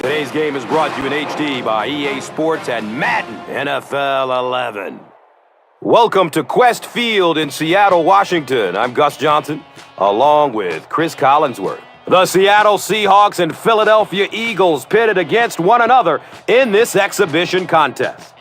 Today's game is brought to you in HD by EA Sports and Madden NFL 11. Welcome to Quest Field in Seattle, Washington. I'm Gus Johnson, along with Chris Collinsworth. The Seattle Seahawks and Philadelphia Eagles pitted against one another in this exhibition contest.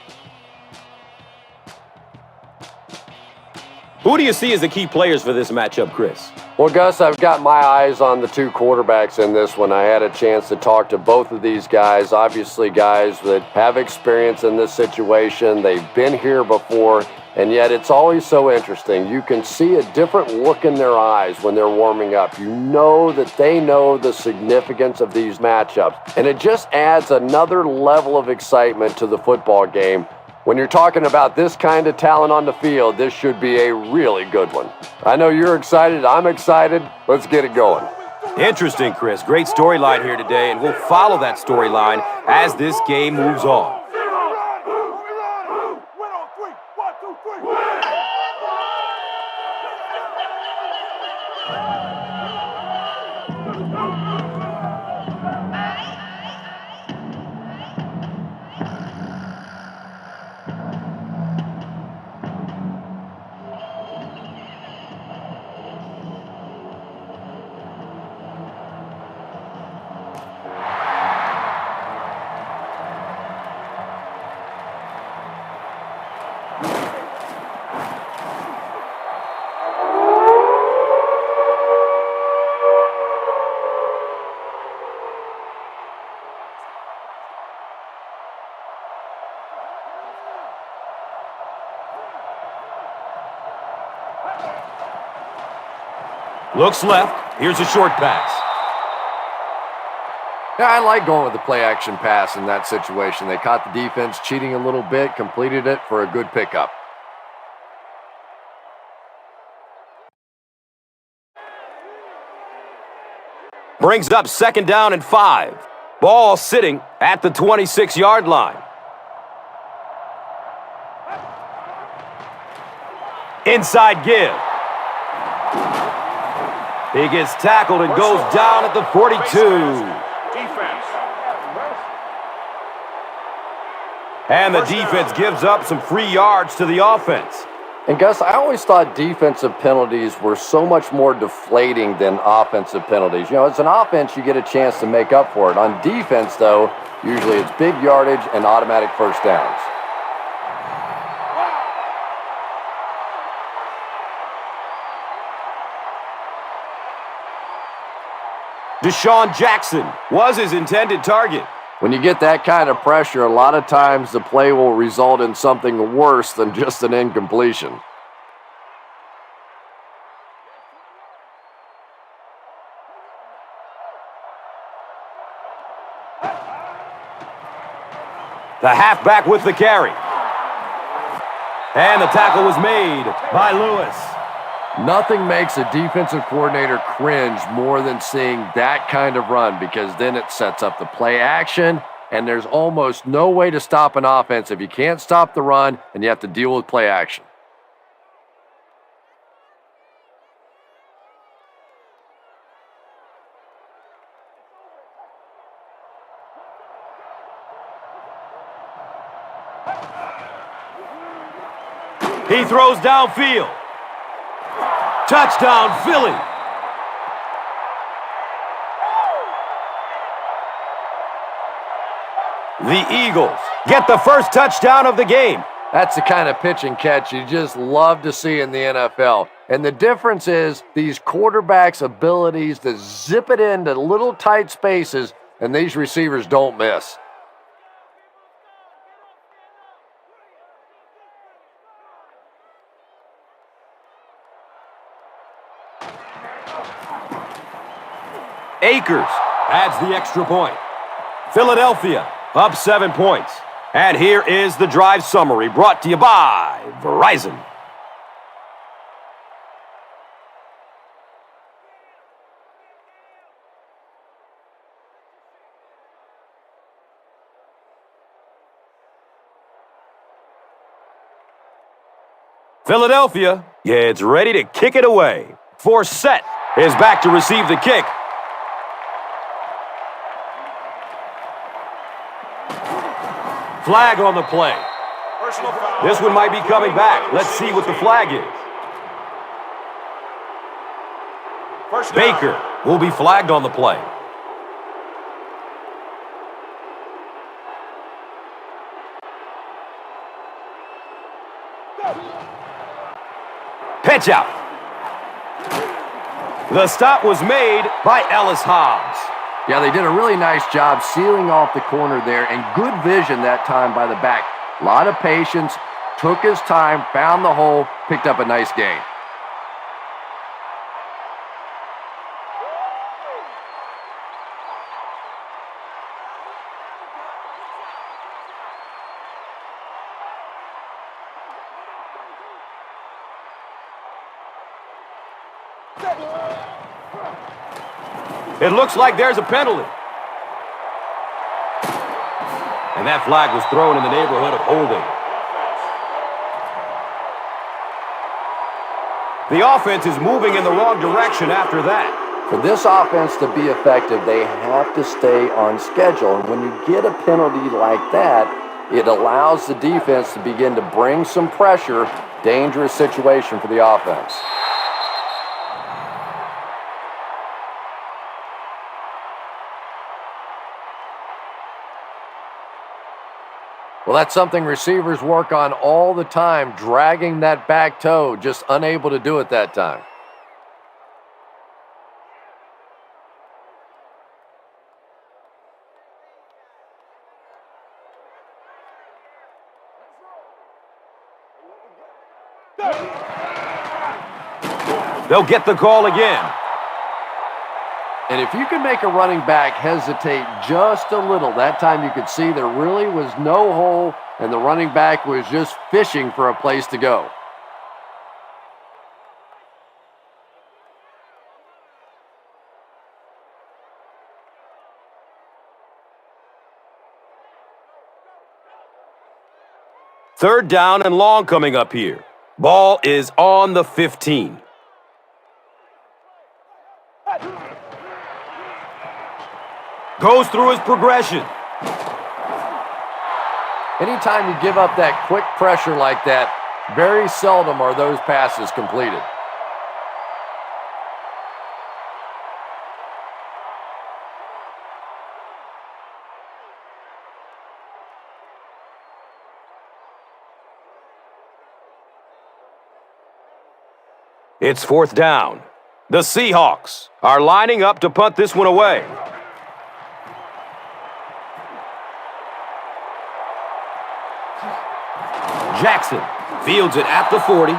Who do you see as the key players for this matchup, Chris? Well, Gus, I've got my eyes on the two quarterbacks in this one. I had a chance to talk to both of these guys, obviously guys that have experience in this situation. They've been here before, and yet it's always so interesting. You can see a different look in their eyes when they're warming up. You know that they know the significance of these matchups, and it just adds another level of excitement to the football game. When you're talking about this kind of talent on the field, this should be a really good one. I know you're excited. I'm excited. Let's get it going. Interesting, Chris. Great storyline here today, and we'll follow that storyline as this game moves on. Looks left. Here's a short pass. Yeah, I like going with the play-action pass in that situation. They caught the defense cheating a little bit, completed it for a good pickup. Brings up 2nd down and 5. Ball sitting at the 26-yard line. Inside give. He gets tackled and goes down at the 42. And the defense gives up some free yards to the offense. And Gus, I always thought defensive penalties were so much more deflating than offensive penalties. You know, as an offense, you get a chance to make up for it. On defense, though, usually it's big yardage and automatic first downs. Deshaun Jackson was his intended target. When you get that kind of pressure, a lot of times the play will result in something worse than just an incompletion. The halfback with the carry. And the tackle was made by Lewis. Nothing makes a defensive coordinator cringe more than seeing that kind of run, because then it sets up the play action, and there's almost no way to stop an offense if you can't stop the run and you have to deal with play action. He throws downfield. Touchdown, Philly. The Eagles get the first touchdown of the game. That's the kind of pitch and catch you just love to see in the NFL. And the difference is these quarterbacks' abilities to zip it into little tight spaces, and these receivers don't miss. Akers adds the extra point. Philadelphia up 7 points. And here is the drive summary brought to you by Verizon. Philadelphia gets ready to kick it away. Forsett is back to receive the kick. Flag on the play. This one might be coming back. Let's see what the flag is. Baker will be flagged on the play. Pitch out. The stop was made by Ellis Hobbs. Yeah, they did a really nice job sealing off the corner there, and good vision that time by the back. A lot of patience, took his time, found the hole, picked up a nice gain. It looks like there's a penalty. And that flag was thrown in the neighborhood of holding. The offense is moving in the wrong direction after that. For this offense to be effective, they have to stay on schedule. And when you get a penalty like that, it allows the defense to begin to bring some pressure. Dangerous situation for the offense. Well, that's something receivers work on all the time, dragging that back toe, just unable to do it that time. They'll get the call again. And if you can make a running back hesitate just a little, that time you could see there really was no hole and the running back was just fishing for a place to go. Third down and long coming up here. Ball is on the 15. Goes through his progression. Anytime you give up that quick pressure like that, very seldom are those passes completed. It's fourth down. The Seahawks are lining up to punt this one away. Jackson fields it at the 40.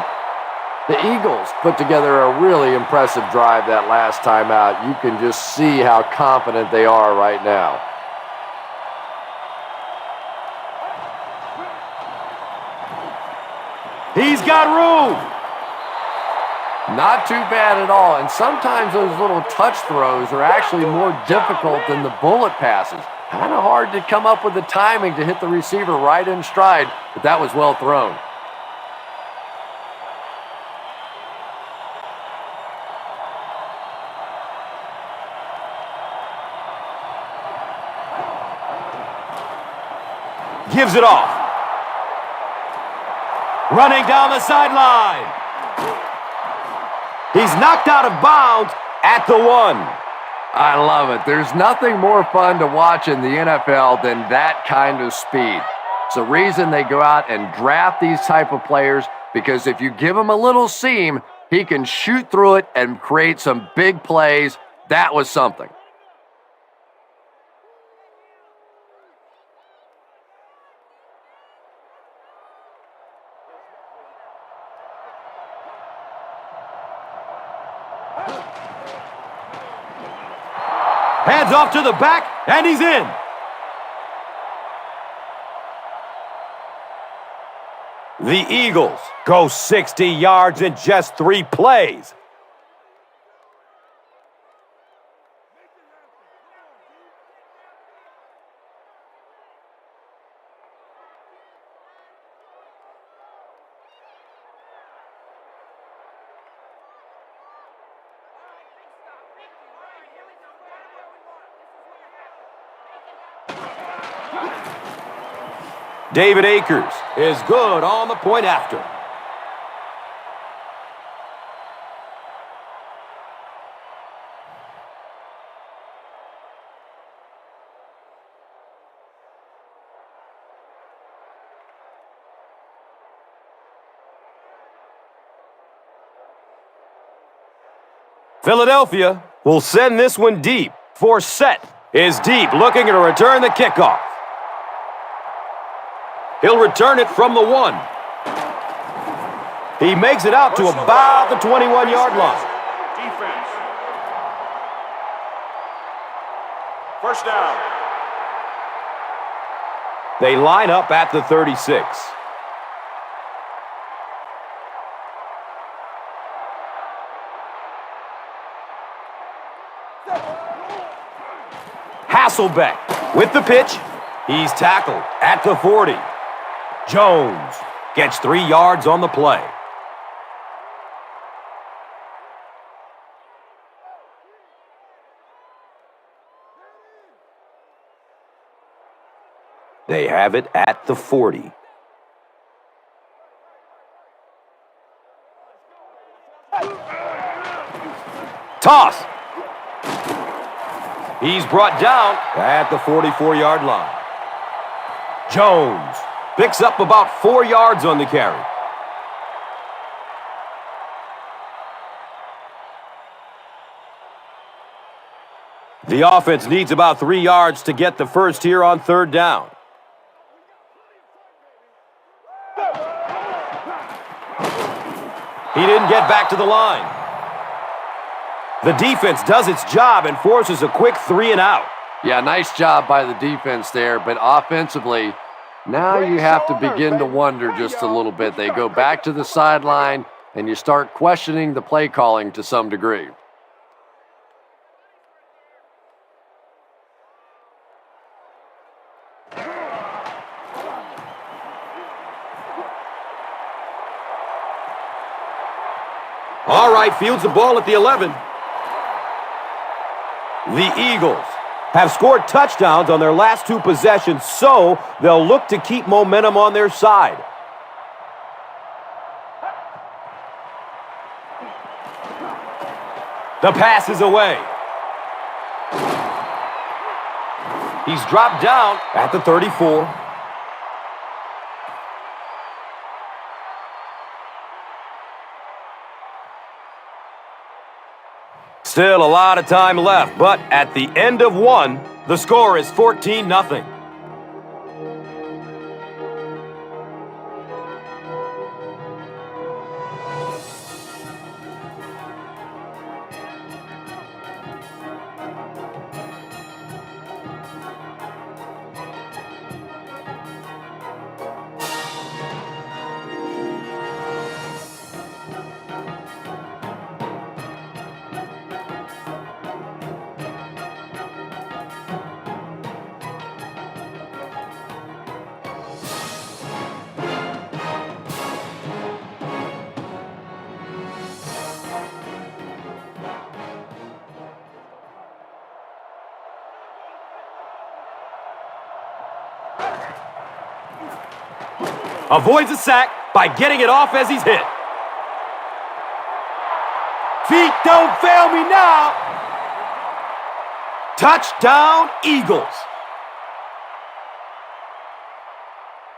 The Eagles put together a really impressive drive that last time out. You can just see how confident they are right now. He's got room. Not too bad at all. And sometimes those little touch throws are actually more difficult than the bullet passes. Kind of hard to come up with the timing to hit the receiver right in stride, but that was well thrown. Gives it off. Running down the sideline. He's knocked out of bounds at the 1. I love it. There's nothing more fun to watch in the NFL than that kind of speed. It's the reason they go out and draft these type of players, because if you give him a little seam, he can shoot through it and create some big plays. That was something. Hands off to the back, and he's in. The Eagles go 60 yards in just 3 plays. David Akers is good on the point after. Philadelphia will send this one deep. Forsett is deep, looking to return the kickoff. He'll return it from the 1. He makes it out to about the 21-yard line. Defense. First down. They line up at the 36. Hasselbeck with the pitch. He's tackled at the 40. Jones gets 3 yards on the play. They have it at the 40. Toss. He's brought down at the 44-yard line. Jones picks up about 4 yards on the carry. The offense needs about 3 yards to get the first here on third down. He didn't get back to the line. The defense does its job and forces a quick 3 and out. Yeah, nice job by the defense there, but offensively, now you have to begin to wonder just a little bit. They go back to the sideline, and you start questioning the play calling to some degree. All right, fields the ball at the 11. The Eagles have scored touchdowns on their last 2 possessions, so they'll look to keep momentum on their side. The pass is away. He's dropped down at the 34. Still a lot of time left, but at the end of 1, the score is 14-0. Avoids a sack by getting it off as he's hit. Feet don't fail me now. Touchdown, Eagles.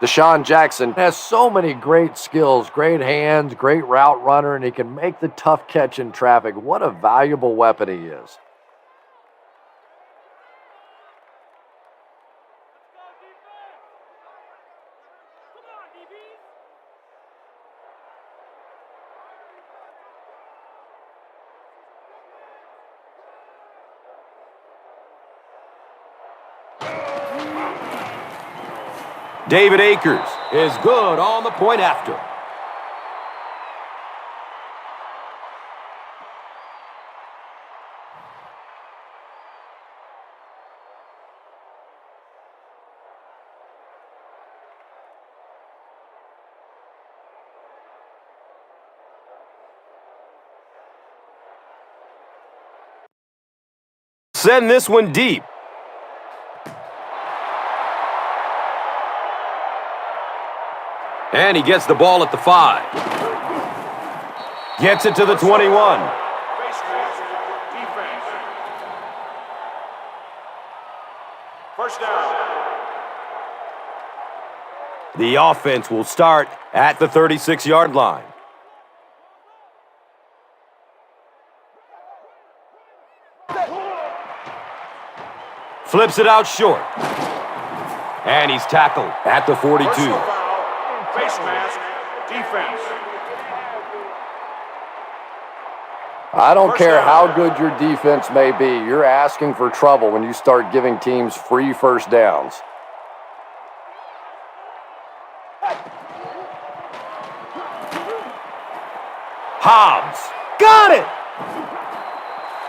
Deshaun Jackson has so many great skills, great hands, great route runner, and he can make the tough catch in traffic. What a valuable weapon he is. David Akers is good on the point after. Send this one deep. And he gets the ball at the 5. Gets it to the 21. Face mask. Defense. First down. The offense will start at the 36-yard line. Flips it out short. And he's tackled at the 42. Personal foul. Face mask. Defense. I don't care how good your defense may be. You're asking for trouble when you start giving teams free first downs. Hobbs. Got it!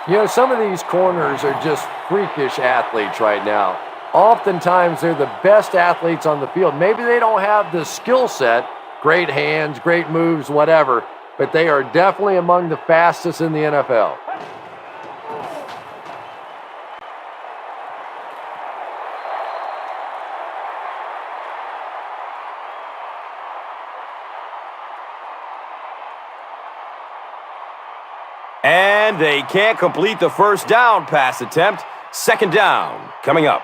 You know, some of these corners are just freakish athletes right now. Oftentimes, they're the best athletes on the field. Maybe they don't have the skill set, great hands, great moves, whatever, but they are definitely among the fastest in the NFL. And they can't complete the first down pass attempt. Second down coming up.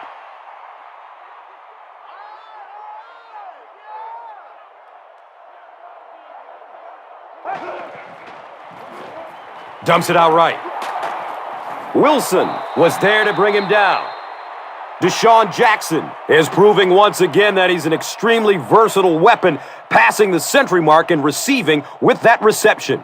Dumps it out right. Wilson was there to bring him down. Deshaun Jackson is proving once again that he's an extremely versatile weapon, passing the century mark and receiving with that reception.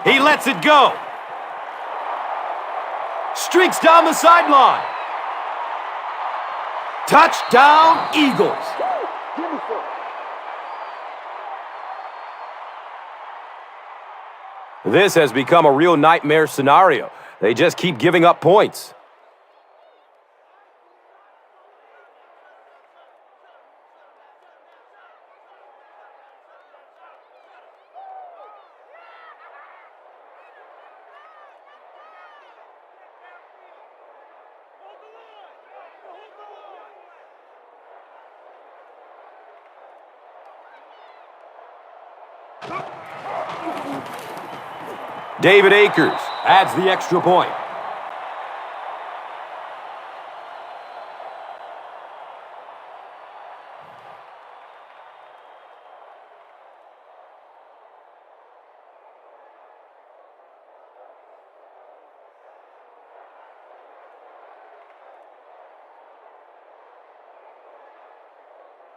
He lets it go. Streaks down the sideline. Touchdown, Eagles. This has become a real nightmare scenario. They just keep giving up points. David Akers adds the extra point.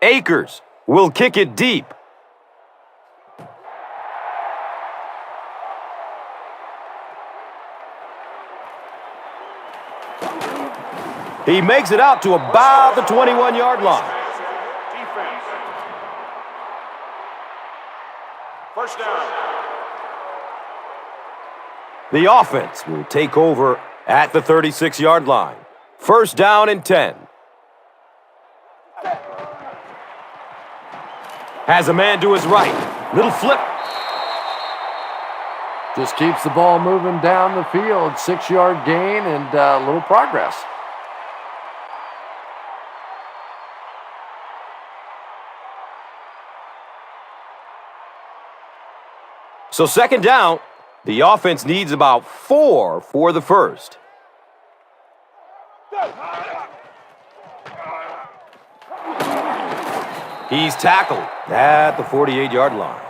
Akers will kick it deep. He makes it out to about the 21-yard line. Defense. First down. The offense will take over at the 36-yard line. First down and 10. Has a man to his right. Little flip. Just keeps the ball moving down the field. 6-yard gain and a little progress. So second down, the offense needs about 4 for the first. He's tackled at the 48-yard line.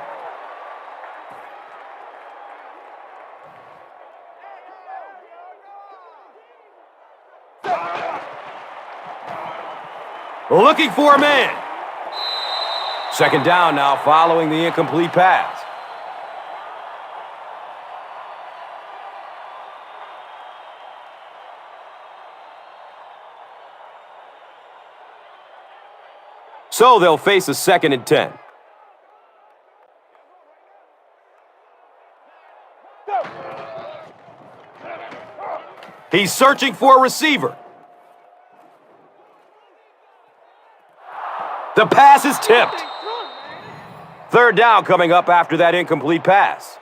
Looking for a man. Second down now following the incomplete pass. So they'll face a second and 10. He's searching for a receiver. The pass is tipped. Third down coming up after that incomplete pass.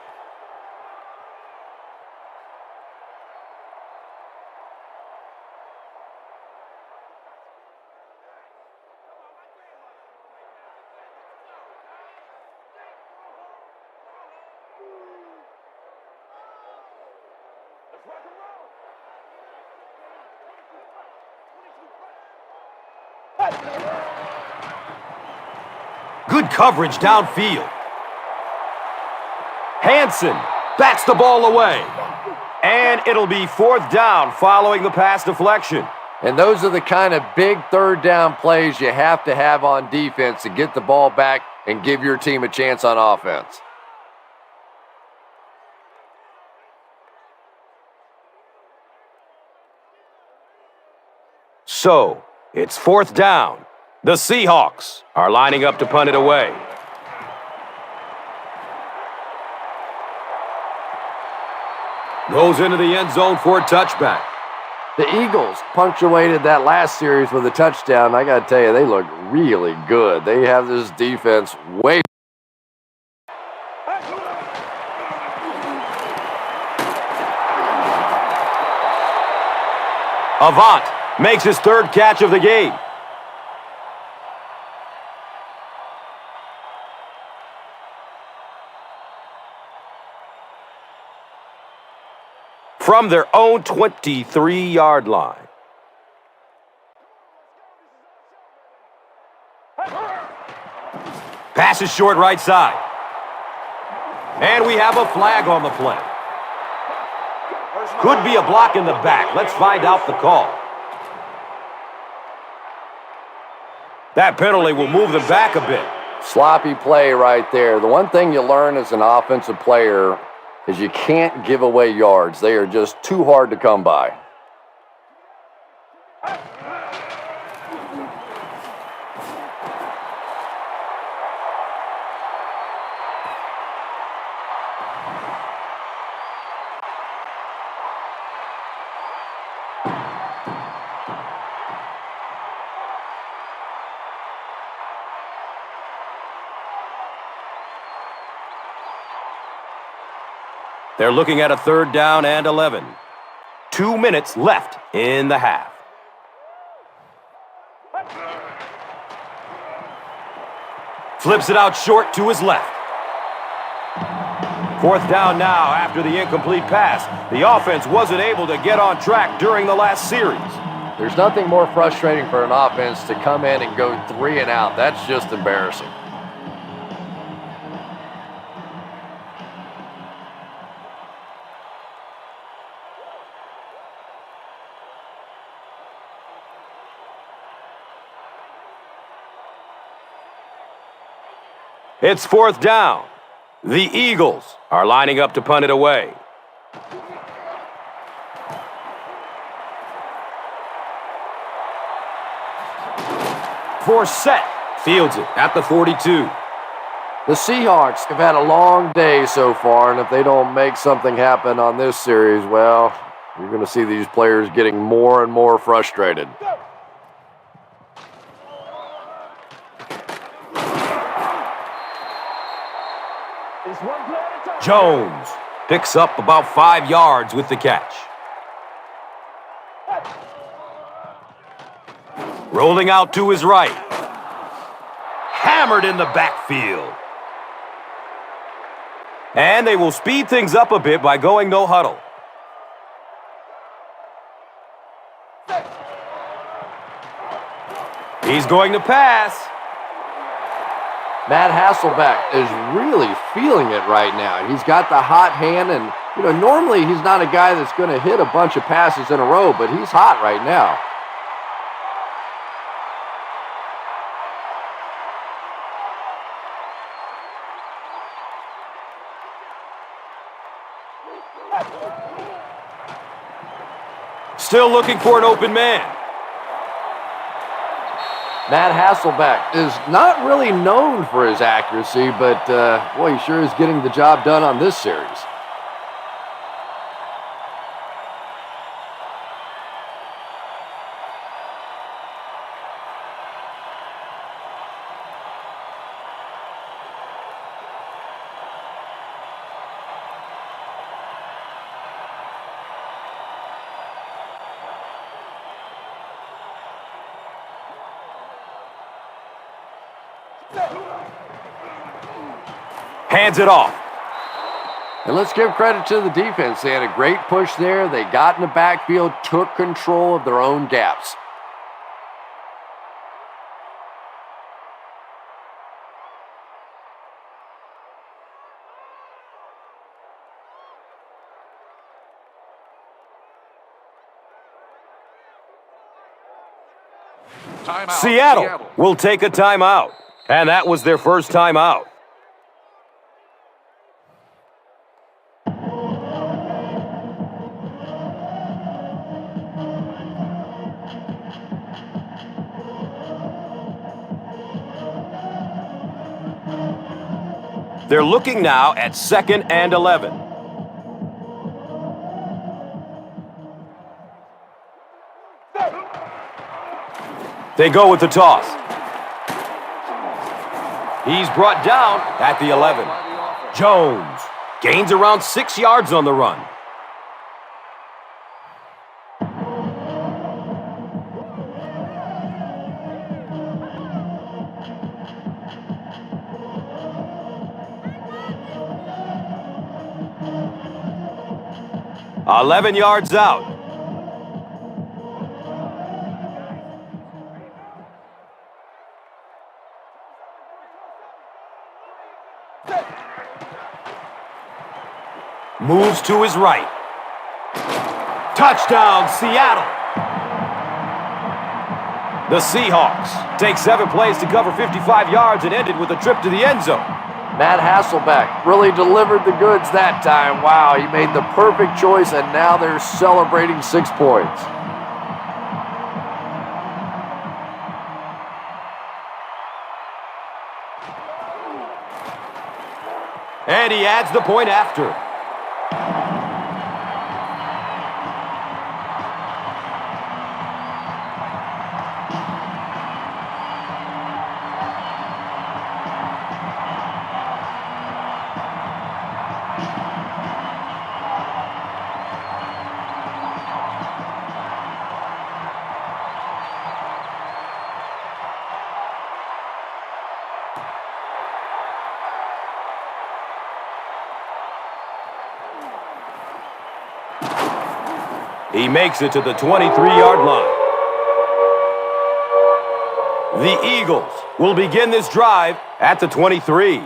Good coverage downfield. Hansen bats the ball away. And it'll be fourth down following the pass deflection. And those are the kind of big third down plays you have to have on defense to get the ball back and give your team a chance on offense. So, it's fourth down. The Seahawks are lining up to punt it away. Goes into the end zone for a touchback. The Eagles punctuated that last series with a touchdown. I got to tell you, they look really good. They have this defense way. Avant makes his third catch of the game. From their own 23-yard line. Pass is short right side. And we have a flag on the play. Could be a block in the back. Let's find out the call. That penalty will move them back a bit. Sloppy play right there. The one thing you learn as an offensive player is you can't give away yards. They are just too hard to come by. They're looking at a third down and 11. 2 minutes left in the half. Flips it out short to his left. Fourth down now after the incomplete pass. The offense wasn't able to get on track during the last series. There's nothing more frustrating for an offense to come in and go 3 and out. That's just embarrassing. It's fourth down. The Eagles are lining up to punt it away. Forsett fields it at the 42. The Seahawks have had a long day so far, and if they don't make something happen on this series, well, you're going to see these players getting more and more frustrated. Jones picks up about 5 yards with the catch. Rolling out to his right. Hammered in the backfield. And they will speed things up a bit by going no huddle. He's going to pass. Matt Hasselbeck is really feeling it right now. He's got the hot hand, and normally he's not a guy that's going to hit a bunch of passes in a row, but he's hot right now. Still looking for an open man. Matt Hasselbeck is not really known for his accuracy, but boy, he sure is getting the job done on this series. Hands it off. And let's give credit to the defense. They had a great push there. They got in the backfield, took control of their own gaps. Seattle will take a timeout. And that was their first timeout. They're looking now at 2nd and 11. They go with the toss. He's brought down at the 11. Jones gains around 6 yards on the run. $11 yards out. Moves to his right. Touchdown, Seattle. The Seahawks take 7 plays to cover 55 yards and ended with a trip to the end zone. Matt Hasselbeck really delivered the goods that time. Wow, he made the perfect choice, and now they're celebrating 6 points. And he adds the point after. He makes it to the 23-yard line. The Eagles will begin this drive at the 23.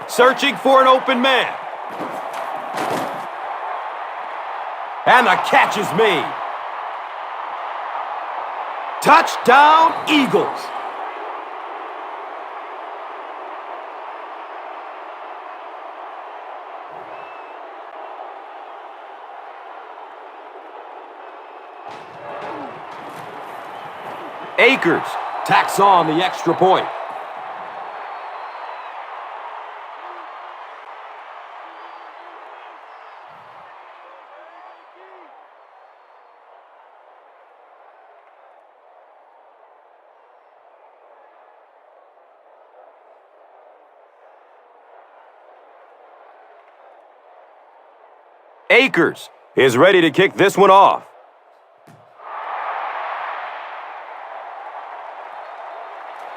Searching for an open man. And the catch is made. Touchdown, Eagles. Akers tacks on the extra point. Akers is ready to kick this one off.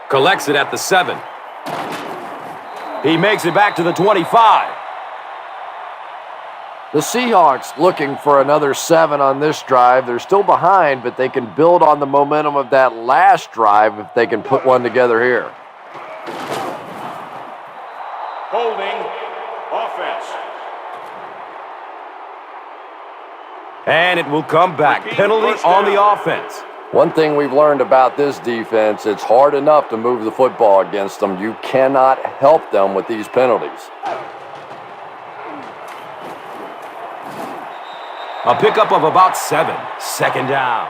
Collects it at the 7. He makes it back to the 25. The Seahawks looking for another 7 on this drive. They're still behind, but they can build on the momentum of that last drive if they can put one together here. Holding offense. And it will come back. Penalty on the offense. One thing we've learned about this defense, it's hard enough to move the football against them. You cannot help them with these penalties. A pickup of about 7. 2nd down.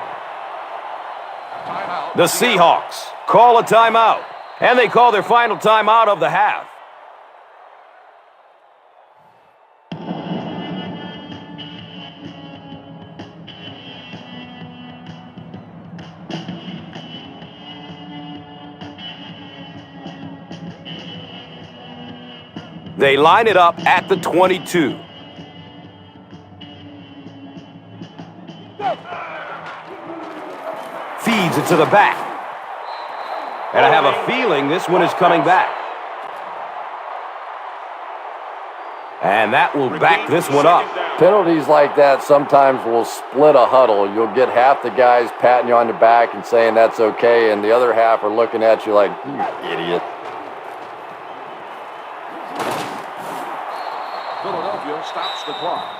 The Seahawks call a timeout. And they call their final timeout of the half. They line it up at the 22. feeds it to the back. And I have a feeling this one is coming back. And that will back this one up. Penalties like that sometimes will split a huddle. You'll get half the guys patting you on the back and saying that's okay, and the other half are looking at you like, you idiot. Philadelphia stops the clock.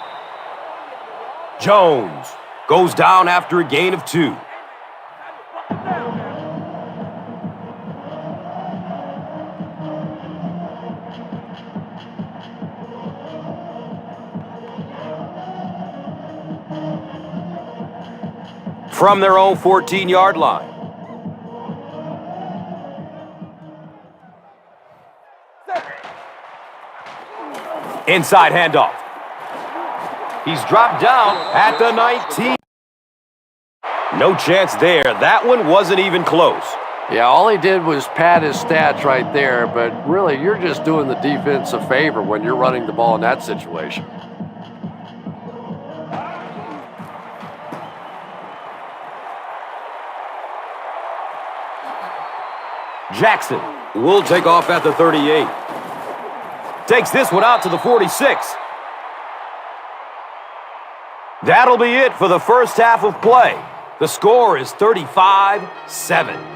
Jones goes down after a gain of 2. From their own 14-yard line. Inside handoff. He's dropped down at the 19. No chance there. That one wasn't even close. Yeah, all he did was pad his stats right there, but really you're just doing the defense a favor when you're running the ball in that situation. Jackson will take off at the 38. Takes this one out to the 46. That'll be it for the first half of play. The score is 35-7.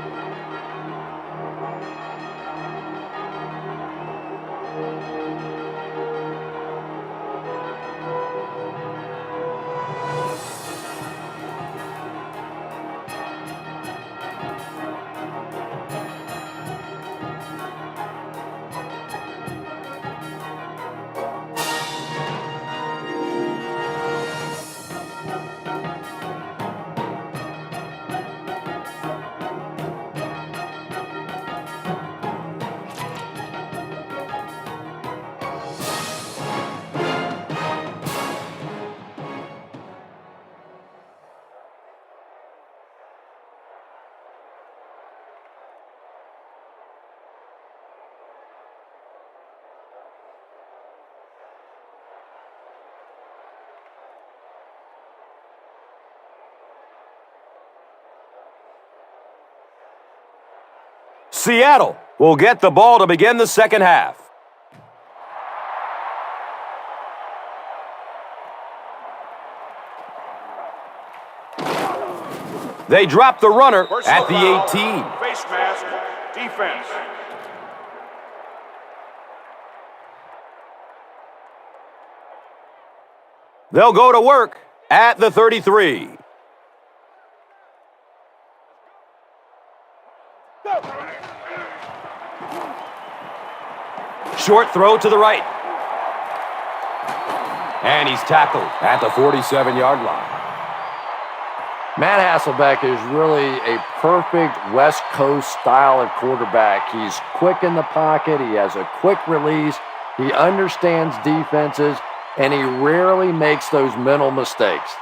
Seattle will get the ball to begin the second half. They drop the runner at the 18. Face mask, defense. They'll go to work at the 33. Short throw to the right. And he's tackled at the 47-yard line. Matt Hasselbeck is really a perfect West Coast style of quarterback. He's quick in the pocket. He has a quick release. He understands defenses, and he rarely makes those mental mistakes.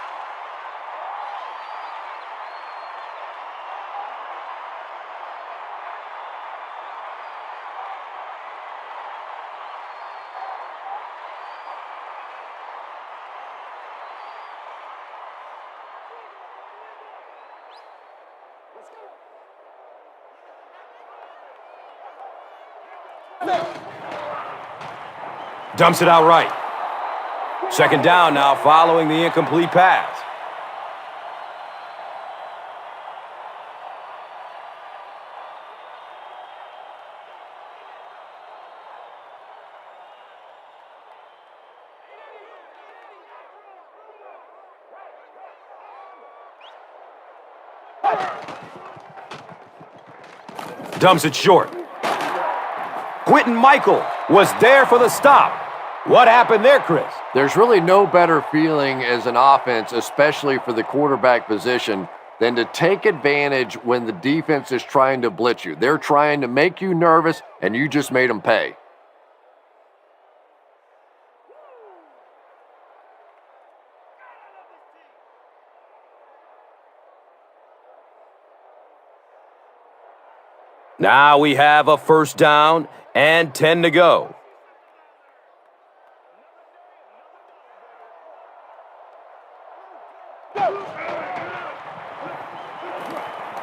Dumps it out right. Second down now following the incomplete pass. Dumps it short. Quentin Michael was there for the stop. What happened there, Chris? There's really no better feeling as an offense, especially for the quarterback position, than to take advantage when the defense is trying to blitz you. They're trying to make you nervous, and you just made them pay. Now we have a first down and 10 to go.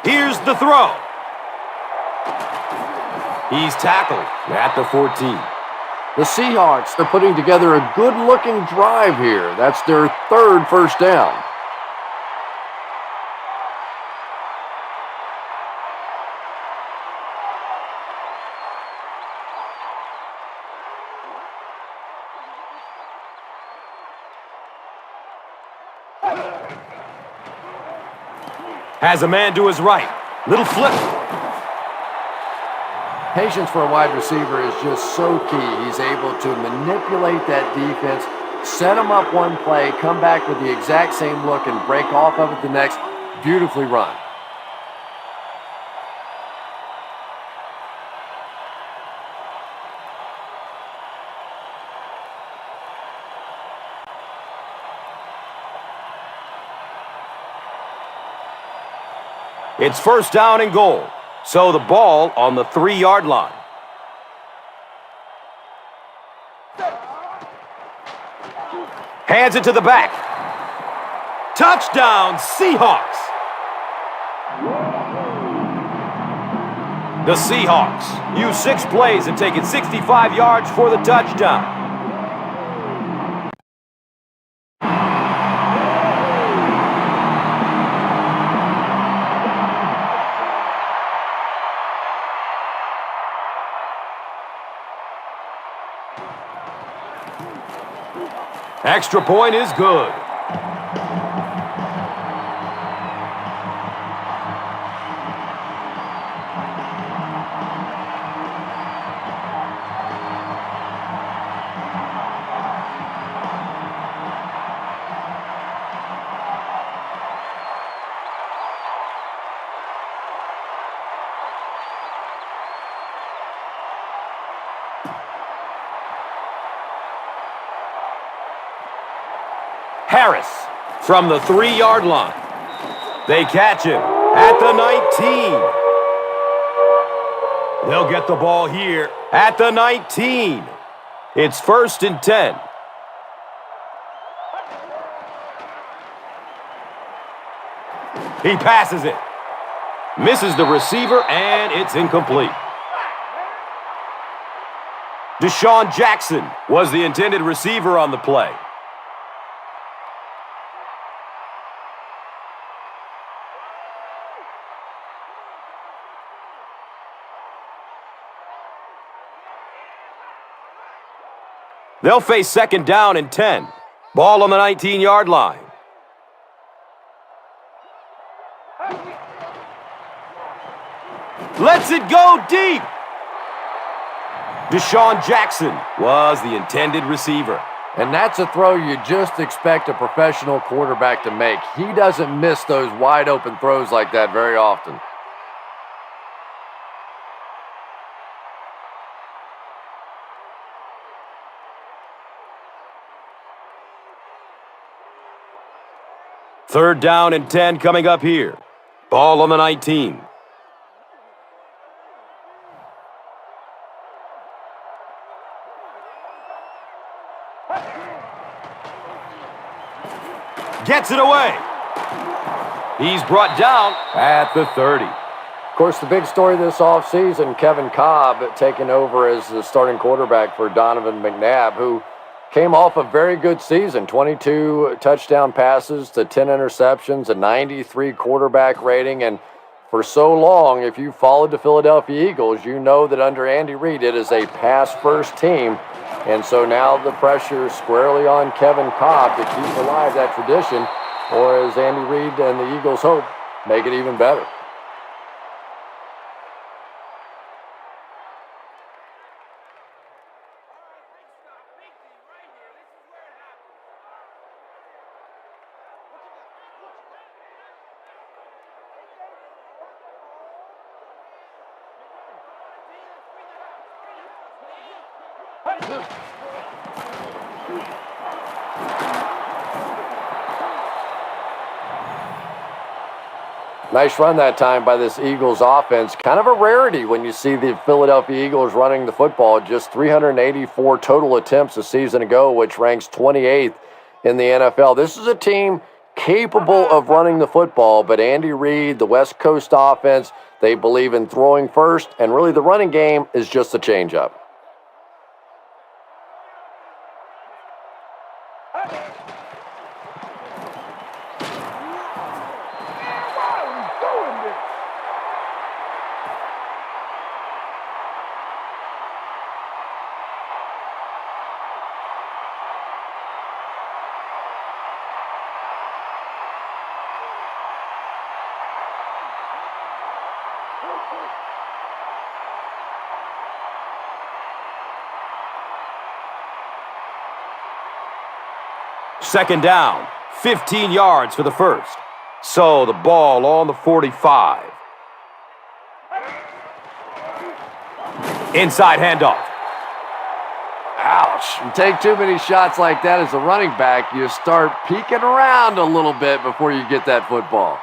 Here's the throw. He's tackled at the 14. The Seahawks, they're putting together a good-looking drive here. That's their third first down. Has a man to his right. Little flip. Patience for a wide receiver is just so key. He's able to manipulate that defense, set them up one play, come back with the exact same look, and break off of it the next. Beautifully run. It's first down and goal. So the ball on the 3-yard line. Hands it to the back. Touchdown, Seahawks. The Seahawks use 6 plays and take it 65 yards for the touchdown. Extra point is good. Harris from the 3-yard line. They catch him at the 19. They'll get the ball here at the 19. It's first and 10. He passes it. Misses the receiver, and it's incomplete. Deshaun Jackson was the intended receiver on the play. They'll face second down and 10. Ball on the 19-yard line. Lets it go deep. Deshaun Jackson was the intended receiver. And that's a throw you just expect a professional quarterback to make. He doesn't miss those wide-open throws like that very often. Third down and 10 coming up here. Ball on the 19. Gets it away. He's brought down at the 30. Of course, the big story this offseason, Kevin Cobb taking over as the starting quarterback for Donovan McNabb, who came off a very good season, 22 touchdown passes to 10 interceptions, a 93 quarterback rating. And for so long, if you followed the Philadelphia Eagles, you know that under Andy Reid, it is a pass-first team. And so now the pressure is squarely on Kevin Cobb to keep alive that tradition, or as Andy Reid and the Eagles hope, make it even better. Nice run that time by this Eagles offense. Kind of a rarity when you see the Philadelphia Eagles running the football. Just 384 total attempts a season ago, which ranks 28th in the NFL. This is a team capable of running the football, but Andy Reid, the West Coast offense, they believe in throwing first, and really the running game is just a changeup. Second down, 15 yards for the first. So the ball on the 45. Inside handoff. Ouch. You take too many shots like that as a running back, you start peeking around a little bit before you get that football.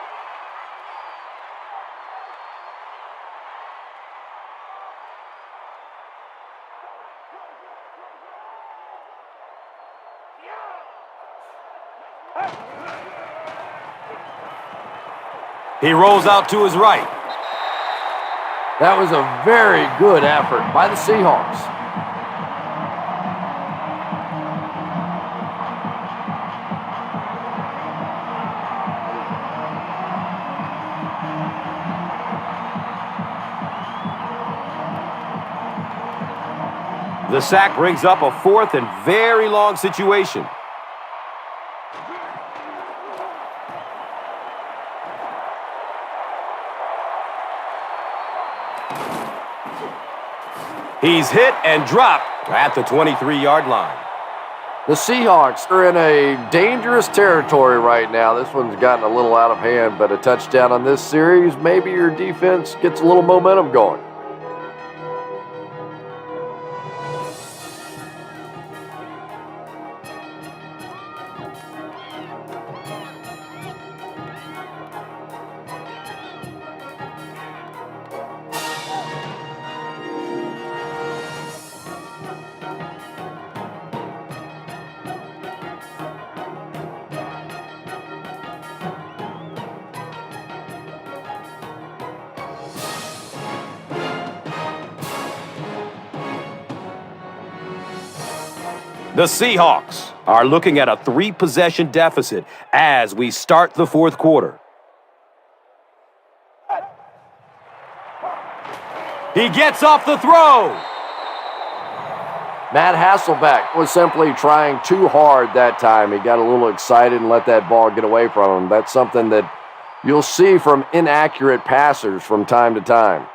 He rolls out to his right. That was a very good effort by the Seahawks. The sack brings up a fourth and very long situation. He's hit and dropped at the 23-yard line. The Seahawks are in a dangerous territory right now. This one's gotten a little out of hand, but a touchdown on this series, maybe your defense gets a little momentum going. The Seahawks are looking at a 3-possession deficit as we start the fourth quarter. He gets off the throw. Matt Hasselbeck was simply trying too hard that time. He got a little excited and let that ball get away from him. That's something that you'll see from inaccurate passers from time to time.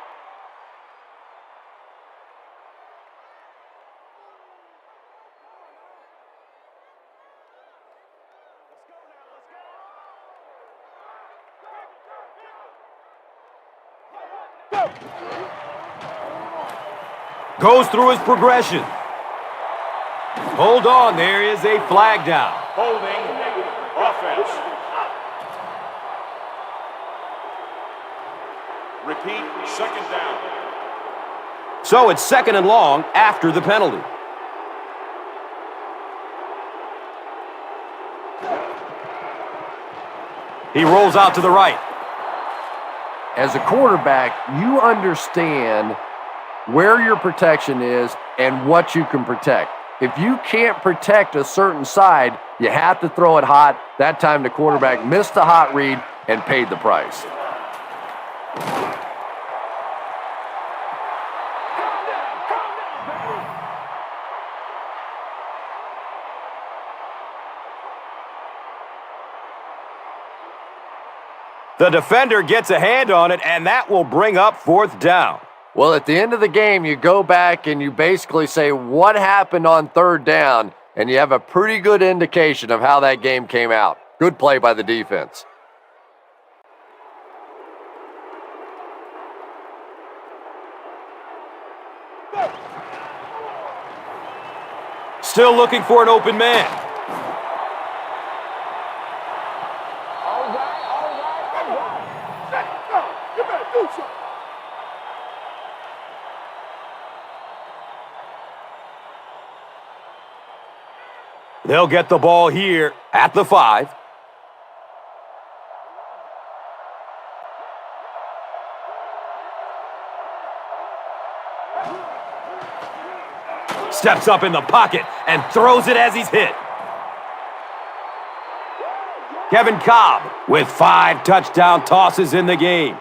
Goes through his progression. Hold on, there is a flag down. Holding offense. Repeat, second down. So it's second and long after the penalty. He rolls out to the right. As a quarterback, you understand where your protection is and what you can protect. If you can't protect a certain side, you have to throw it hot. That time the quarterback missed the hot read and paid the price. The defender gets a hand on it, and that will bring up fourth down. Well, at the end of the game, you go back and you basically say what happened on third down, and you have a pretty good indication of how that game came out. Good play by the defense. Still looking for an open man. They'll get the ball here at the 5. Steps up in the pocket and throws it as he's hit. Kevin Cobb with 5 touchdown tosses in the game.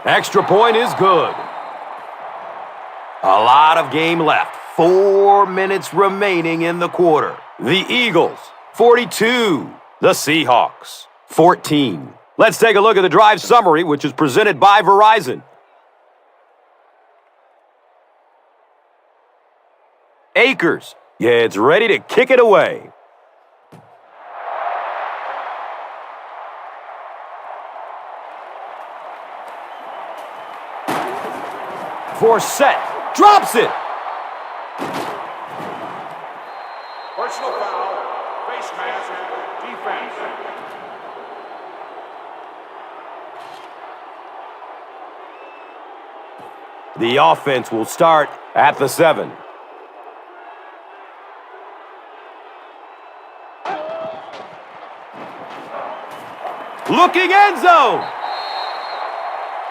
Extra point is good. A lot of game left. 4 minutes remaining in the quarter. The Eagles, 42. The Seahawks, 14. Let's take a look at the drive summary, which is presented by Verizon. Akers gets ready to kick it away. Forsett drops it. Personal foul, face mask, defense. The offense will start at the 7. Looking end zone.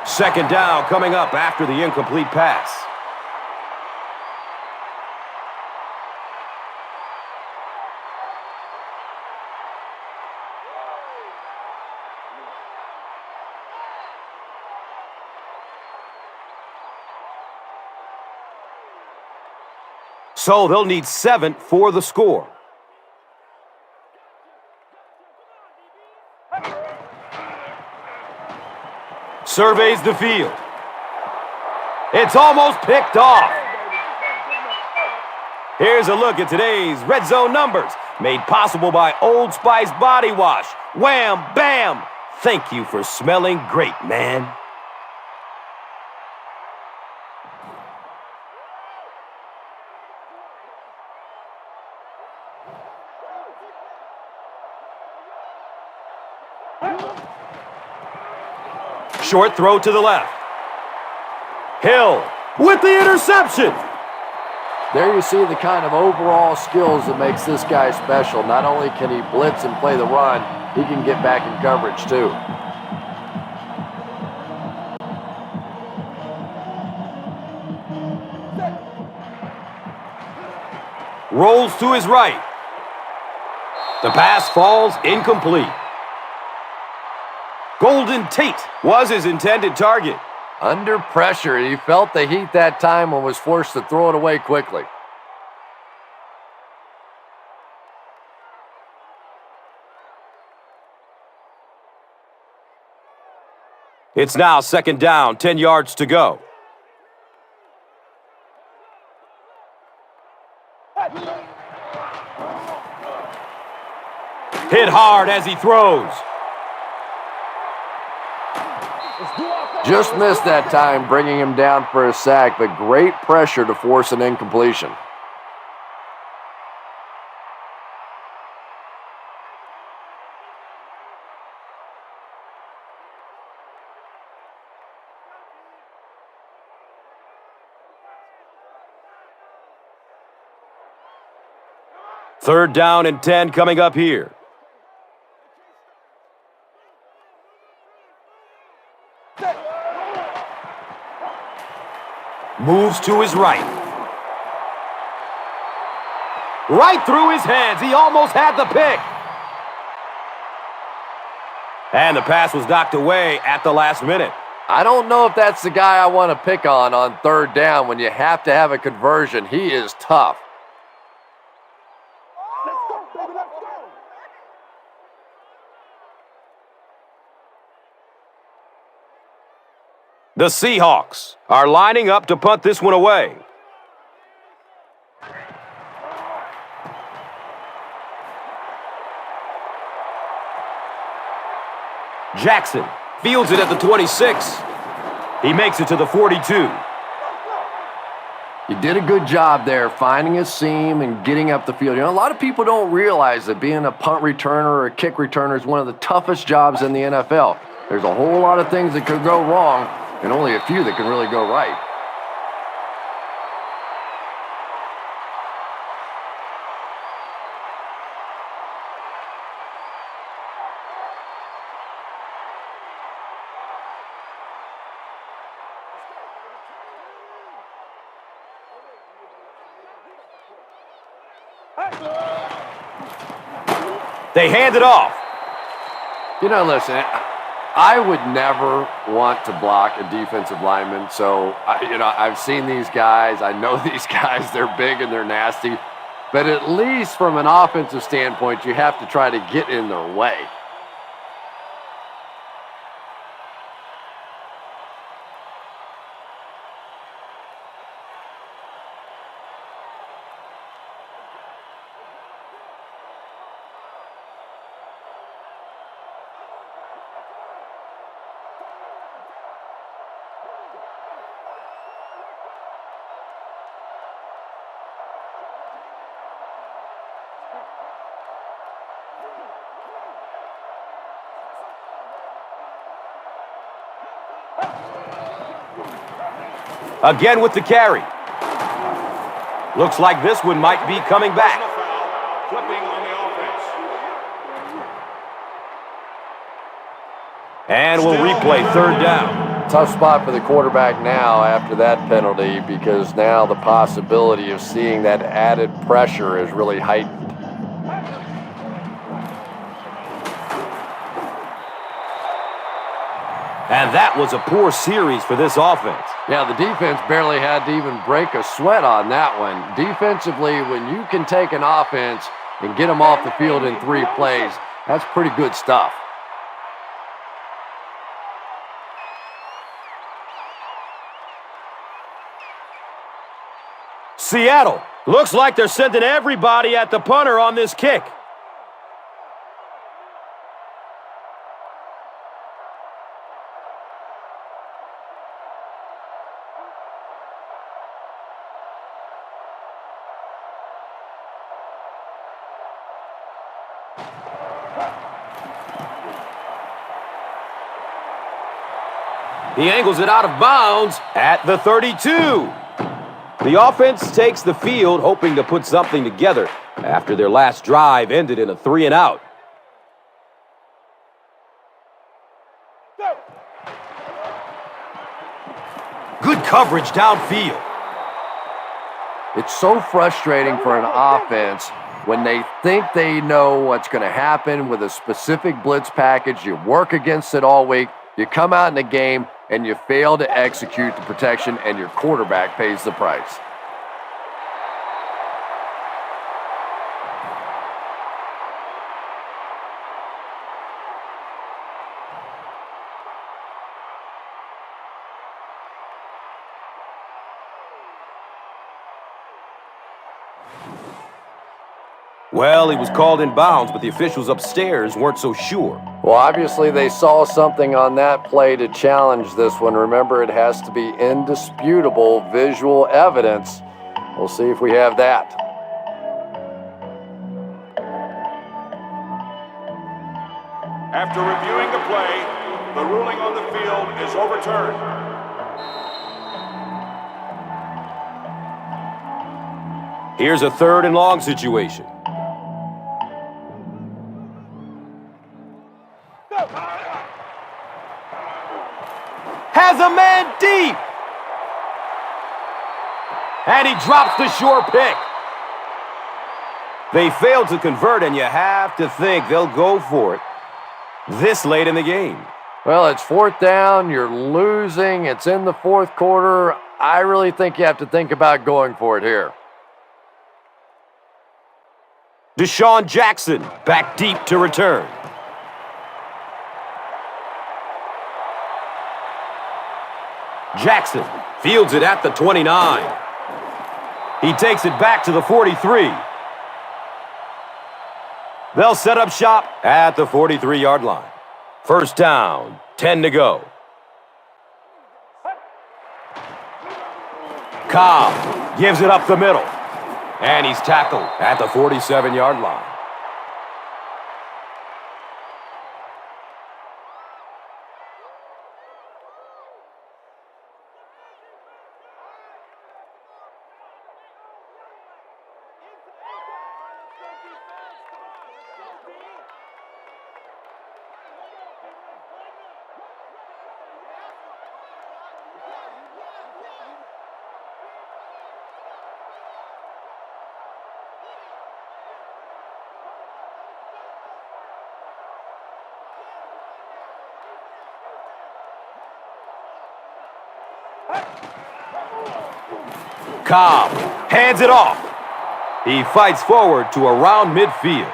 Second down coming up after the incomplete pass. So they'll need 7 for the score. Surveys the field. It's almost picked off. Here's a look at today's red zone numbers, made possible by Old Spice Body Wash. Wham, bam! Thank you for smelling great, man. Short throw to the left. Hill with the interception. There you see the kind of overall skills that makes this guy special. Not only can he blitz and play the run, he can get back in coverage too. Rolls to his right. The pass falls incomplete. Golden Tate was his intended target. Under pressure, he felt the heat that time and was forced to throw it away quickly. It's now second down, 10 yards to go. Hit hard as he throws. Just missed that time, bringing him down for a sack, but great pressure to force an incompletion. Third down and 10 coming up here. Moves to his right. Right through his hands. He almost had the pick. And the pass was knocked away at the last minute. I don't know if that's the guy I want to pick on third down when you have to have a conversion. He is tough. The Seahawks are lining up to punt this one away. Jackson fields it at the 26. He makes it to the 42. He did a good job there, finding a seam and getting up the field. You know, a lot of people don't realize that being a punt returner or a kick returner is one of the toughest jobs in the NFL. There's a whole lot of things that could go wrong, and only a few that can really go right. They hand it off. You know, listen, I would never want to block a defensive lineman. So, I've seen these guys. I know these guys. They're big and they're nasty. But at least from an offensive standpoint, you have to try to get in their way. Again with the carry. Looks like this one might be coming back. Foul, flipping on the offense. And we'll replay third down. Tough spot for the quarterback now after that penalty, because now the possibility of seeing that added pressure is really heightened. And that was a poor series for this offense. Yeah, the defense barely had to even break a sweat on that one. Defensively, when you can take an offense and get them off the field in 3 plays, that's pretty good stuff. Seattle, looks like they're sending everybody at the punter on this kick. He angles it out of bounds at the 32. The offense takes the field, hoping to put something together after their last drive ended in a 3-and-out. Good coverage downfield. It's so frustrating for an offense when they think they know what's going to happen with a specific blitz package. You work against it all week. You come out in the game and you fail to execute the protection, and your quarterback pays the price. Well, he was called in bounds, but the officials upstairs weren't so sure. Well, obviously they saw something on that play to challenge this one. Remember, it has to be indisputable visual evidence. We'll see if we have that. After reviewing the play, the ruling on the field is overturned. Here's a 3rd-and-long situation. Has a man deep. And he drops the short pick. They failed to convert, and you have to think they'll go for it this late in the game. Well, it's 4th down. You're losing. It's in the 4th quarter. I really think you have to think about going for it here. Deshaun Jackson back deep to return. Jackson fields it at the 29. He takes it back to the 43. They'll set up shop at the 43-yard line. 1st down, 10 to go. Cobb gives it up the middle. And he's tackled at the 47-yard line. Cobb hands it off. He fights forward to around midfield.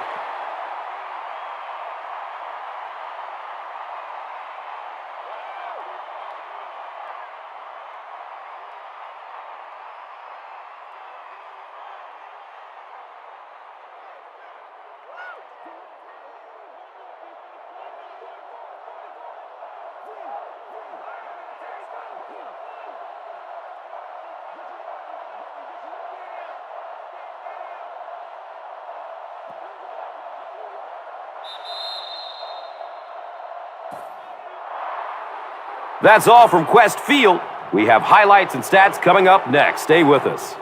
That's all from Quest Field. We have highlights and stats coming up next. Stay with us.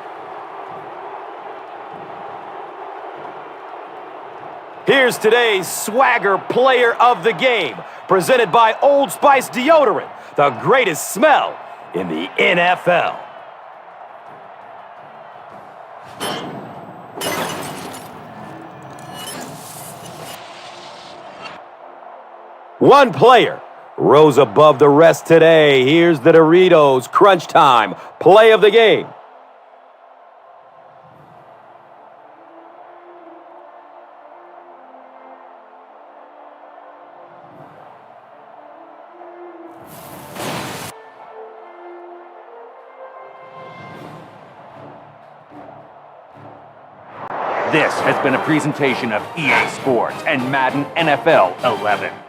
Here's today's Swagger Player of the Game, presented by Old Spice Deodorant, the greatest smell in the NFL. One player rose above the rest today. Here's the Doritos Crunch Time Play of the Game. This has been a presentation of EA Sports and Madden NFL 11.